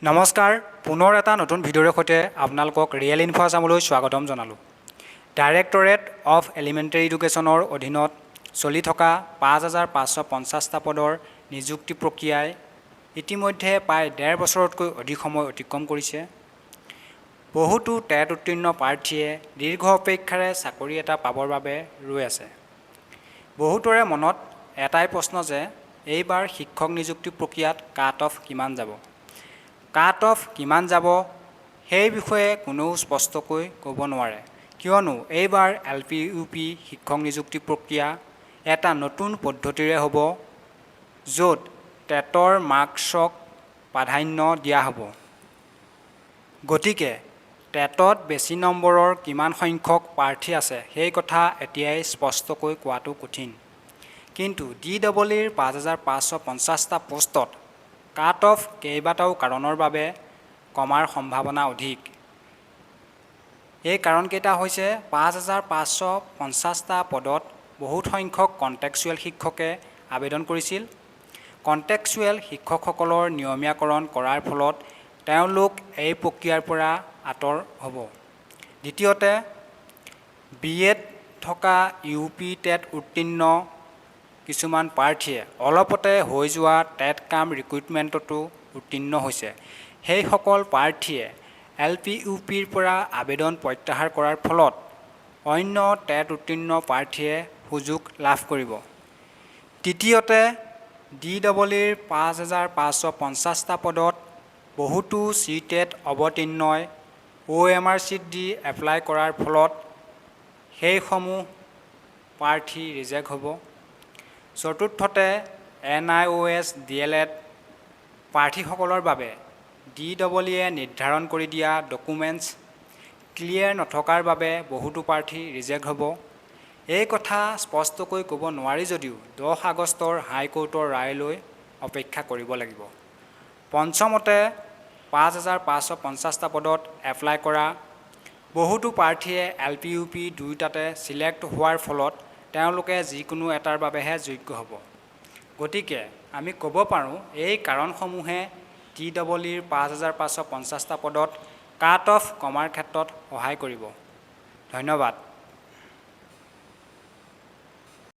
নমস্কাৰ পুনৰ এটা নতুন ভিডিঅ'ৰ সৈতে আপোনালোকক ৰিয়েল ইনফো আসামলৈ স্বাগতম জনালোঁ। ডাইৰেক্টৰেট অফ এলিমেণ্টাৰী এডুকেশ্যনৰ অধীনত চলি থকা ৫,৫৫০টা পদৰ নিযুক্তি প্ৰক্ৰিয়াই ইতিমধ্যে প্ৰায় ১.৫ বছৰতকৈ অধিক সময় অতিক্ৰম কৰিছে। বহুতো টেট উত্তীৰ্ণ প্ৰাৰ্থীয়ে দীৰ্ঘ অপেক্ষাৰে চাকৰি এটা পাবৰ বাবে ৰৈ আছে। বহুতৰে মনত এটাই প্ৰশ্ন যে এইবাৰ শিক্ষক নিযুক্তি প্ৰক্ৰিয়াত কাট অফ কিমান যাব। কাট অফ কিমান যাব সেই বিষয়ে কোনেও স্পষ্টকৈ ক'ব নোৱাৰে, কিয়নো এইবাৰ LP UP শিক্ষক নিযুক্তি প্ৰক্ৰিয়া এটা নতুন পদ্ধতিৰে হ'ব, য'ত টেটৰ মাৰ্কছক প্ৰাধান্য দিয়া হ'ব। গতিকে টেটত বেছি নম্বৰৰ কিমান সংখ্যক প্ৰাৰ্থী আছে সেই কথা এতিয়াই স্পষ্টকৈ কোৱাটো কঠিন। কিন্তু DEEৰ ৫,৫৫০টা পোষ্টত কাট অফ কেইবাটাও কাৰণৰ বাবে কমাৰ সম্ভাৱনা অধিক। এই কাৰণকেইটা হৈছে ৫,৫৫০টা পদত বহুত সংখ্যক কণ্টেক্সুৱেল শিক্ষকে আবেদন কৰিছিল। কণ্টেক্সুৱেল শিক্ষকসকলৰ নিয়মীয়াকৰণ কৰাৰ ফলত তেওঁলোক এই প্ৰক্ৰিয়াৰ পৰা আঁতৰ হ'ব। দ্বিতীয়তে, BEd থকা UP টেট উত্তীৰ্ণ কিছুমান প্ৰাৰ্থীয়ে অলপতে হৈ যোৱা টেট কাম ৰিক্ৰুইটমেণ্টতো উত্তীৰ্ণ হৈছে। সেইসকল প্ৰাৰ্থীয়ে LP UPৰ পৰা আবেদন প্ৰত্যাহাৰ কৰাৰ ফলত অন্য টেট উত্তীৰ্ণ প্ৰাৰ্থীয়ে সুযোগ লাভ কৰিব। তৃতীয়তে, DEEৰ ৫,৫৫০টা পদত বহুতো ctet অৱতীৰ্ণই OMR চিট দি এপ্লাই কৰাৰ ফলত সেইসমূহ প্ৰাৰ্থী ৰিজেক্ট হ'ব। চতুৰ্থতে, NIOS DLED প্ৰাৰ্থীসকলৰ বাবে DEE নিৰ্ধাৰণ কৰি দিয়া ডকুমেণ্টছ ক্লিয়াৰ নথকাৰ বাবে বহুতো প্ৰাৰ্থী ৰিজেক্ট হ'ব। এই কথা স্পষ্টকৈ ক'ব নোৱাৰি যদিও 10 আগষ্টৰ হাইকোৰ্টৰ ৰায়লৈ অপেক্ষা কৰিব লাগিব। পঞ্চমতে, ৫,৫৫০টা পদত এপ্লাই কৰা বহুতো প্ৰাৰ্থীয়ে LP UP দুয়োটাতে ছিলেক্ট হোৱাৰ ফলত তেওঁলোকে যিকোনো এটাৰ বাবেহে যোগ্য হ'ব। গতিকে আমি ক'ব পাৰোঁ এই কাৰণসমূহে DEEৰ ৫,৫৫০টা পদত কাট অফ কমাৰ ক্ষেত্ৰত সহায় কৰিব। ধন্যবাদ।